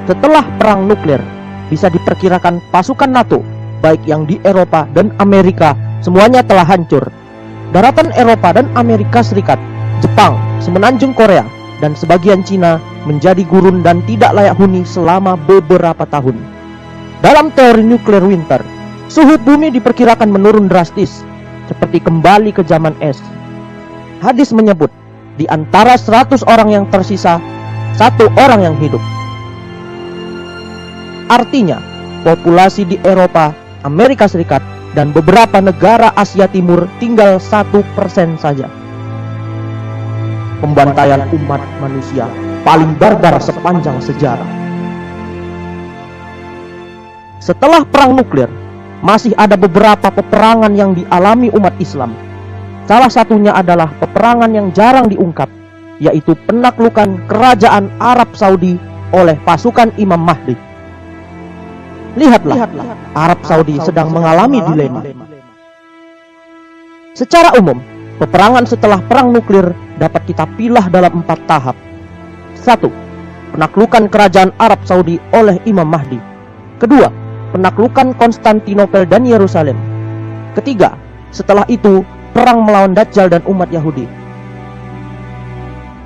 Setelah perang nuklir, bisa diperkirakan pasukan NATO, baik yang di Eropa dan Amerika, semuanya telah hancur. Daratan Eropa dan Amerika Serikat, Jepang, semenanjung Korea, dan sebagian Cina menjadi gurun dan tidak layak huni selama beberapa tahun. Dalam teori nuclear winter, suhu bumi diperkirakan menurun drastis, seperti kembali ke zaman es. Hadis menyebut, di antara 100 orang yang tersisa, 1 orang yang hidup. Artinya, populasi di Eropa, Amerika Serikat, dan beberapa negara Asia Timur tinggal 1% saja. Pembantaian umat manusia paling barbar sepanjang sejarah. Setelah perang nuklir, masih ada beberapa peperangan yang dialami umat Islam. Salah satunya adalah peperangan yang jarang diungkap, yaitu penaklukan kerajaan Arab Saudi oleh pasukan Imam Mahdi. Lihatlah, Arab Saudi sedang mengalami dilema. Secara umum, peperangan setelah perang nuklir dapat kita pilah dalam 4 tahap. 1. Penaklukan kerajaan Arab Saudi oleh Imam Mahdi. Kedua, penaklukan Konstantinopel dan Yerusalem. Ketiga, setelah itu perang melawan Dajjal dan umat Yahudi.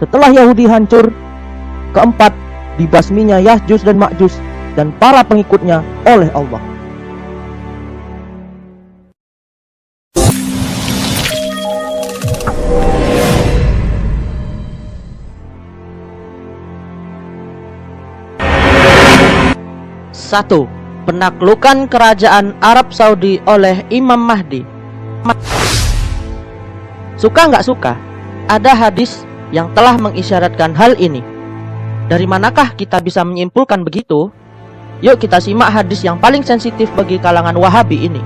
Setelah Yahudi hancur, keempat, dibasminya Ya'juj dan Ma'juj dan para pengikutnya oleh Allah. Satu, penaklukan kerajaan Arab Saudi oleh Imam Mahdi. Suka nggak suka, ada hadis yang telah mengisyaratkan hal ini. Dari manakah kita bisa menyimpulkan begitu? Yuk kita simak hadis yang paling sensitif bagi kalangan Wahabi ini.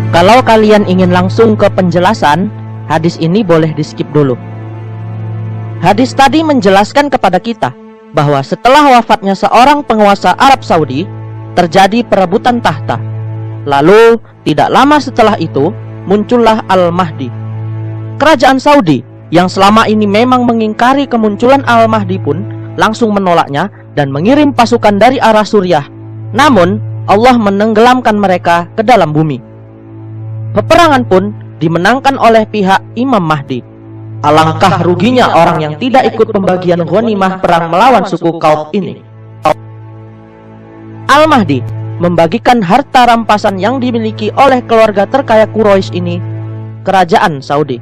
Kalau kalian ingin langsung ke penjelasan, hadis ini boleh di skip dulu. Hadis tadi menjelaskan kepada kita bahwa setelah wafatnya seorang penguasa Arab Saudi, terjadi perebutan tahta. Lalu tidak lama setelah itu muncullah Al-Mahdi. Kerajaan Saudi yang selama ini memang mengingkari kemunculan Al-Mahdi pun langsung menolaknya dan mengirim pasukan dari arah Suriah. Namun Allah menenggelamkan mereka ke dalam bumi. Peperangan pun dimenangkan oleh pihak Imam Mahdi. Alangkah ruginya orang yang tidak ikut pembagian ghanimah perang melawan suku Qauf ini. Al-Mahdi membagikan harta rampasan yang dimiliki oleh keluarga terkaya Quraisy ini, kerajaan Saudi.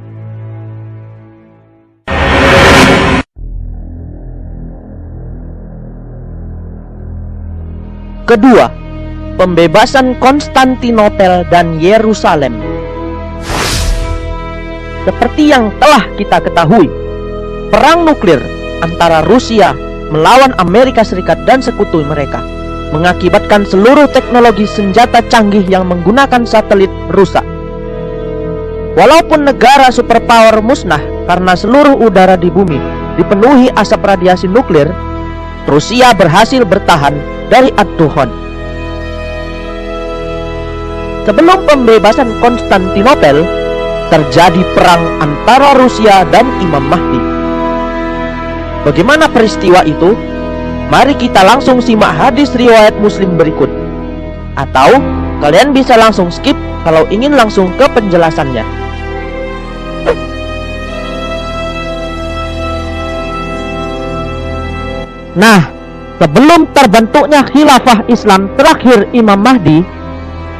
Kedua, pembebasan Konstantinopel dan Yerusalem. Seperti yang telah kita ketahui, perang nuklir antara Rusia melawan Amerika Serikat dan sekutu mereka mengakibatkan seluruh teknologi senjata canggih yang menggunakan satelit rusak. Walaupun negara superpower musnah karena seluruh udara di bumi dipenuhi asap radiasi nuklir, Rusia berhasil bertahan dari ad-dukhon. Sebelum pembebasan Konstantinopel, terjadi perang antara Rusia dan Imam Mahdi. Bagaimana peristiwa itu? Mari kita langsung simak hadis riwayat Muslim berikut. Atau kalian bisa langsung skip kalau ingin langsung ke penjelasannya. Nah, sebelum terbentuknya khilafah Islam terakhir Imam Mahdi,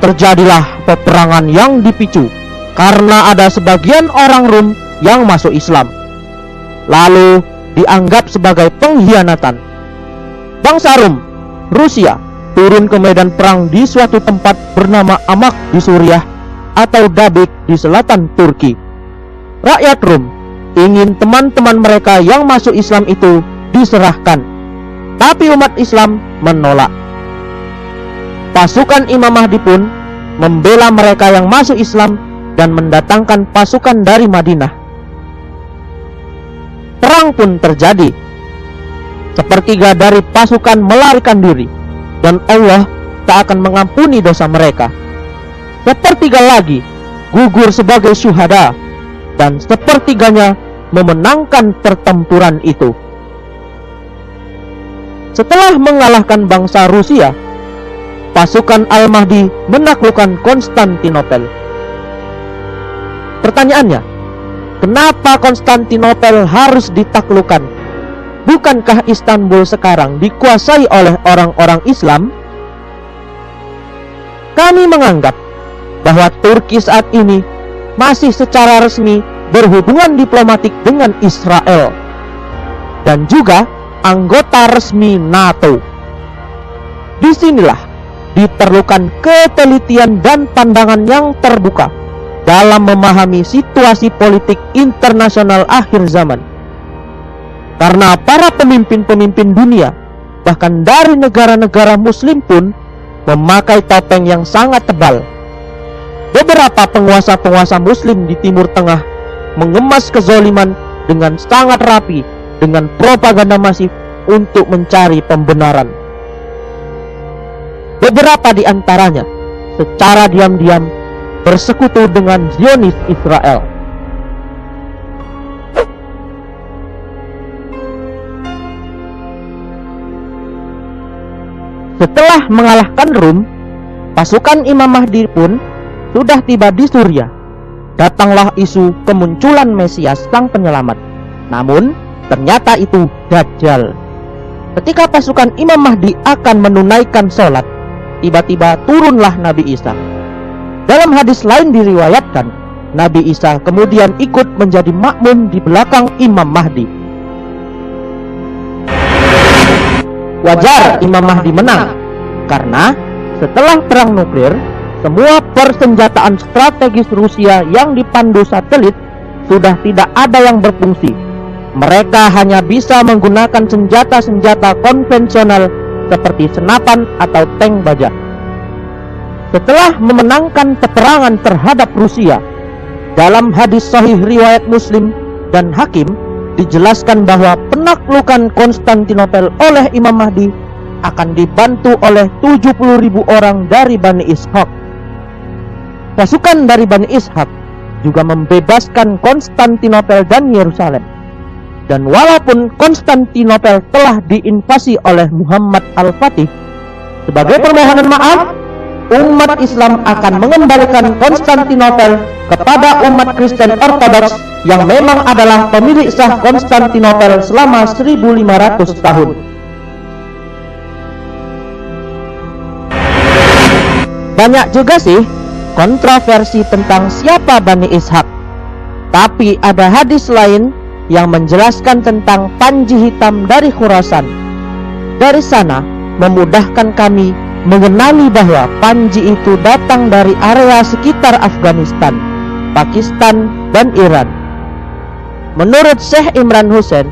terjadilah peperangan yang dipicu karena ada sebagian orang Rum yang masuk Islam, lalu dianggap sebagai pengkhianatan. Bangsa Rum, Rusia, turun ke medan perang di suatu tempat bernama Amak di Suriah atau Dabik di selatan Turki. Rakyat Rum ingin teman-teman mereka yang masuk Islam itu diserahkan, tapi umat Islam menolak. Pasukan Imam Mahdi pun membela mereka yang masuk Islam dan mendatangkan pasukan dari Madinah. Perang pun terjadi. Sepertiga dari pasukan melarikan diri, dan Allah tak akan mengampuni dosa mereka. Sepertiga lagi gugur sebagai syuhada dan sepertiganya memenangkan pertempuran itu. Setelah mengalahkan bangsa Rusia, pasukan Al-Mahdi menaklukkan Konstantinopel. Pertanyaannya, kenapa Konstantinopel harus ditaklukkan? Bukankah Istanbul sekarang dikuasai oleh orang-orang Islam? Kami menganggap bahwa Turki saat ini masih secara resmi berhubungan diplomatik dengan Israel dan juga anggota resmi NATO. Disinilah diperlukan ketelitian dan pandangan yang terbuka dalam memahami situasi politik internasional akhir zaman. Karena para pemimpin-pemimpin dunia, bahkan dari negara-negara muslim pun memakai topeng yang sangat tebal. Beberapa penguasa-penguasa muslim di Timur Tengah mengemas kezaliman dengan sangat rapi dengan propaganda masif untuk mencari pembenaran. Beberapa di antaranya secara diam-diam bersekutu dengan Zionis Israel. Setelah mengalahkan Rum, pasukan Imam Mahdi pun sudah tiba di Suria. Datanglah isu kemunculan Mesias sang penyelamat. Namun, ternyata itu Dajjal. Ketika pasukan Imam Mahdi akan menunaikan sholat, tiba-tiba turunlah Nabi Isa. Dalam hadis lain diriwayatkan, Nabi Isa kemudian ikut menjadi makmum di belakang Imam Mahdi. Wajar Imam Mahdi menang, karena setelah perang nuklir, semua persenjataan strategis Rusia yang dipandu satelit sudah tidak ada yang berfungsi. Mereka hanya bisa menggunakan senjata-senjata konvensional seperti senapan atau tank baja. Setelah memenangkan peperangan terhadap Rusia, dalam hadis sahih riwayat Muslim dan Hakim dijelaskan bahwa penaklukan Konstantinopel oleh Imam Mahdi akan dibantu oleh 70.000 orang dari Bani Ishaq. Pasukan dari Bani Ishaq juga membebaskan Konstantinopel dan Yerusalem. Dan walaupun Konstantinopel telah diinvasi oleh Muhammad Al-Fatih, sebagai permohonan maaf, umat Islam akan mengembalikan Konstantinopel kepada umat Kristen Ortodoks yang memang adalah pemilik sah Konstantinopel selama 1500 tahun. Banyak juga sih kontroversi tentang siapa Bani Ishaq. Tapi ada hadis lain yang menjelaskan tentang Panji Hitam dari Khurasan. Dari sana memudahkan kami mengenali bahwa Panji itu datang dari area sekitar Afghanistan, Pakistan, dan Iran. Menurut Syekh Imran Hussein,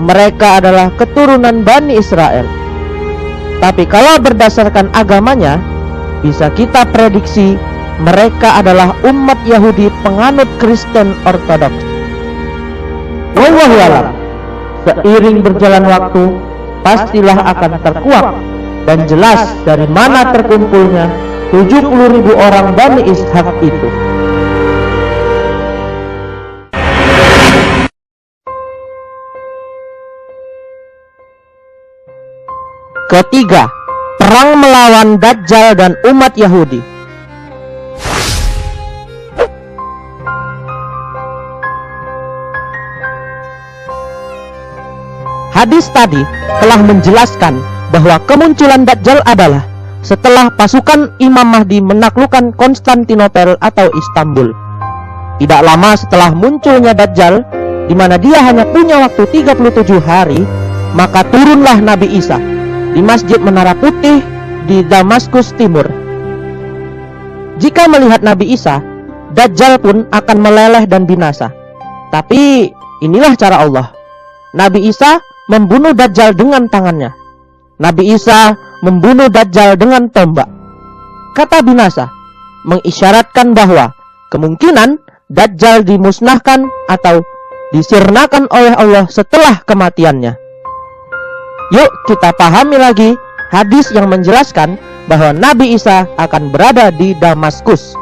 mereka adalah keturunan Bani Israel. Tapi kalau berdasarkan agamanya, bisa kita prediksi mereka adalah umat Yahudi penganut Kristen Ortodoks. Wallahu a'lam. Seiring berjalan waktu, pastilah akan terkuak dan jelas dari mana terkumpulnya 70.000 orang Bani Ishaq itu. Ketiga, perang melawan Dajjal dan umat Yahudi. Hadis tadi telah menjelaskan bahwa kemunculan Dajjal adalah setelah pasukan Imam Mahdi menaklukkan Konstantinopel atau Istanbul. Tidak lama setelah munculnya Dajjal, di mana dia hanya punya waktu 37 hari, maka turunlah Nabi Isa di Masjid Menara Putih di Damaskus Timur. Jika melihat Nabi Isa, Dajjal pun akan meleleh dan binasa. Tapi inilah cara Allah. Nabi Isa membunuh Dajjal dengan tangannya. Nabi Isa membunuh Dajjal dengan tombak. Kata binasa mengisyaratkan bahwa kemungkinan Dajjal dimusnahkan atau disirnakan oleh Allah setelah kematiannya. Yuk kita pahami lagi hadis yang menjelaskan bahwa Nabi Isa akan berada di Damaskus.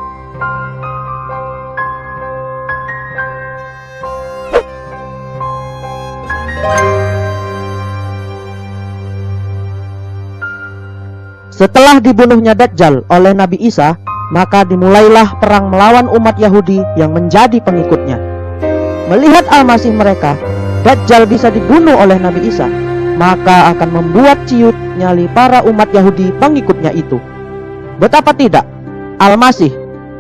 Setelah dibunuhnya Dajjal oleh Nabi Isa, maka dimulailah perang melawan umat Yahudi yang menjadi pengikutnya. Melihat Al-Masih mereka, Dajjal bisa dibunuh oleh Nabi Isa, maka akan membuat ciut nyali para umat Yahudi pengikutnya itu. Betapa tidak, Al-Masih,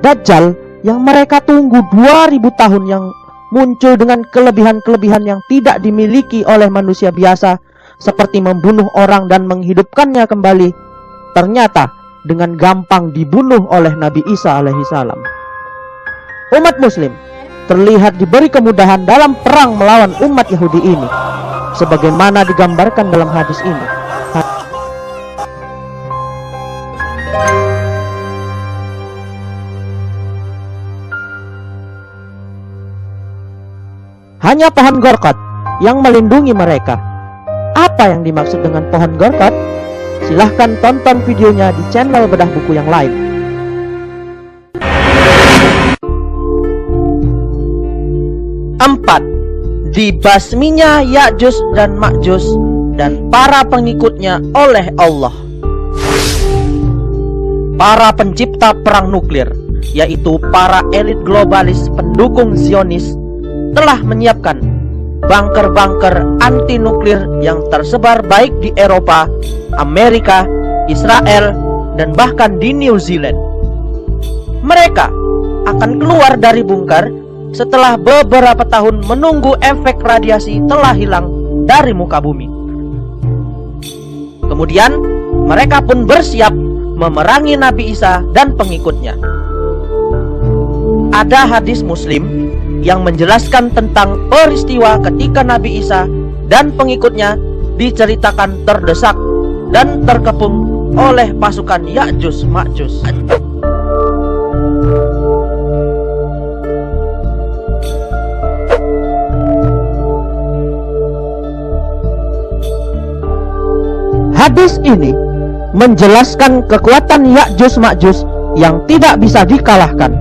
Dajjal yang mereka tunggu 2000 tahun yang muncul dengan kelebihan-kelebihan yang tidak dimiliki oleh manusia biasa, seperti membunuh orang dan menghidupkannya kembali, ternyata dengan gampang dibunuh oleh Nabi Isa alaihissalam. Umat muslim terlihat diberi kemudahan dalam perang melawan umat Yahudi ini, sebagaimana digambarkan dalam hadis ini. Hanya pohon Gorkat yang melindungi mereka. Apa yang dimaksud dengan pohon Gorkat? Silahkan tonton videonya di channel Bedah Buku yang lain. Empat, dibasminya Ya'juj dan Ma'juj dan para pengikutnya oleh Allah. Para pencipta perang nuklir, yaitu para elit globalis pendukung Zionis, telah menyiapkan bunker-bunker anti nuklir yang tersebar baik di Eropa, Amerika, Israel, dan bahkan di New Zealand. Mereka akan keluar dari bunker setelah beberapa tahun menunggu efek radiasi telah hilang dari muka bumi. Kemudian mereka pun bersiap memerangi Nabi Isa dan pengikutnya. Ada hadis Muslim yang menjelaskan tentang peristiwa ketika Nabi Isa dan pengikutnya diceritakan terdesak dan terkepung oleh pasukan Ya'juj Ma'juj. Hadis ini menjelaskan kekuatan Ya'juj Ma'juj yang tidak bisa dikalahkan,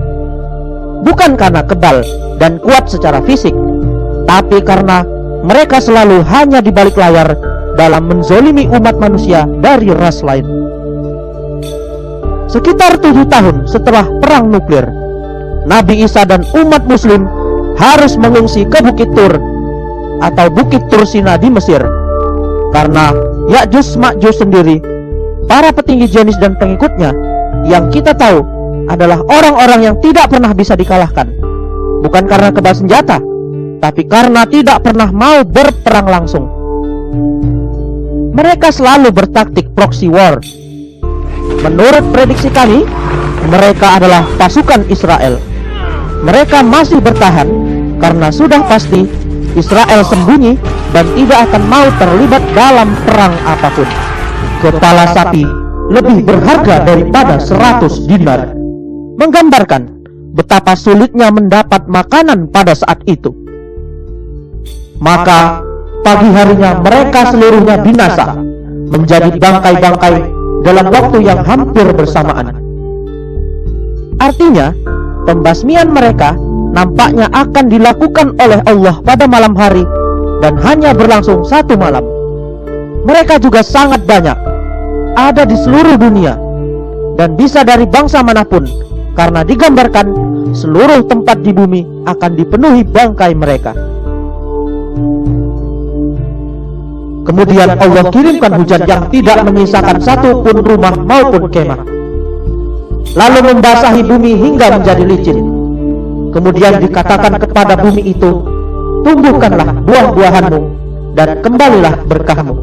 bukan karena kebal dan kuat secara fisik, tapi karena mereka selalu hanya di balik layar dalam menzolimi umat manusia dari ras lain. Sekitar 7 tahun setelah perang nuklir, Nabi Isa dan umat muslim harus mengungsi ke Bukit Tur atau Bukit Tursina di Mesir, karena Ya'juj Ma'juj sendiri, para petinggi Zionis dan pengikutnya yang kita tahu adalah orang-orang yang tidak pernah bisa dikalahkan, bukan karena kebal senjata, tapi karena tidak pernah mau berperang langsung. Mereka selalu bertaktik proxy war. Menurut prediksi kami, mereka adalah pasukan Israel. Mereka masih bertahan karena sudah pasti Israel sembunyi dan tidak akan mau terlibat dalam perang apapun. Kepala sapi lebih berharga daripada 100 dinar, menggambarkan betapa sulitnya mendapat makanan pada saat itu. Maka pagi harinya mereka seluruhnya binasa, menjadi bangkai-bangkai dalam waktu yang hampir bersamaan. Artinya, pembasmian mereka nampaknya akan dilakukan oleh Allah pada malam hari dan hanya berlangsung 1 malam. Mereka juga sangat banyak, ada di seluruh dunia dan bisa dari bangsa manapun, karena digambarkan seluruh tempat di bumi akan dipenuhi bangkai mereka. Kemudian Allah kirimkan hujan yang tidak menyisakan satu pun rumah maupun kemah, lalu membasahi bumi hingga menjadi licin. Kemudian dikatakan kepada bumi itu, tumbuhkanlah buah-buahanmu dan kembalilah berkahmu.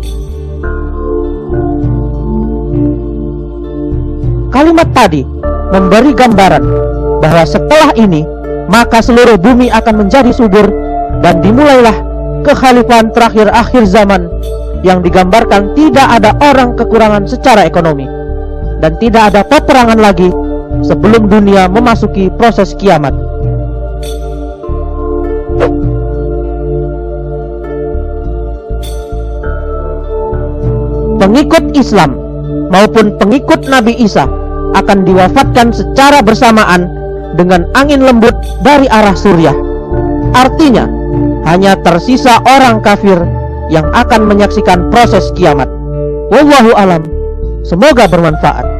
Kalimat tadi memberi gambaran bahwa setelah ini maka seluruh bumi akan menjadi subur dan dimulailah kekhalifahan terakhir akhir zaman, yang digambarkan tidak ada orang kekurangan secara ekonomi dan tidak ada peperangan lagi sebelum dunia memasuki proses kiamat. Pengikut Islam maupun pengikut Nabi Isa akan diwafatkan secara bersamaan dengan angin lembut dari arah Suriah. Artinya, hanya tersisa orang kafir yang akan menyaksikan proses kiamat. Wallahu alam. Semoga bermanfaat.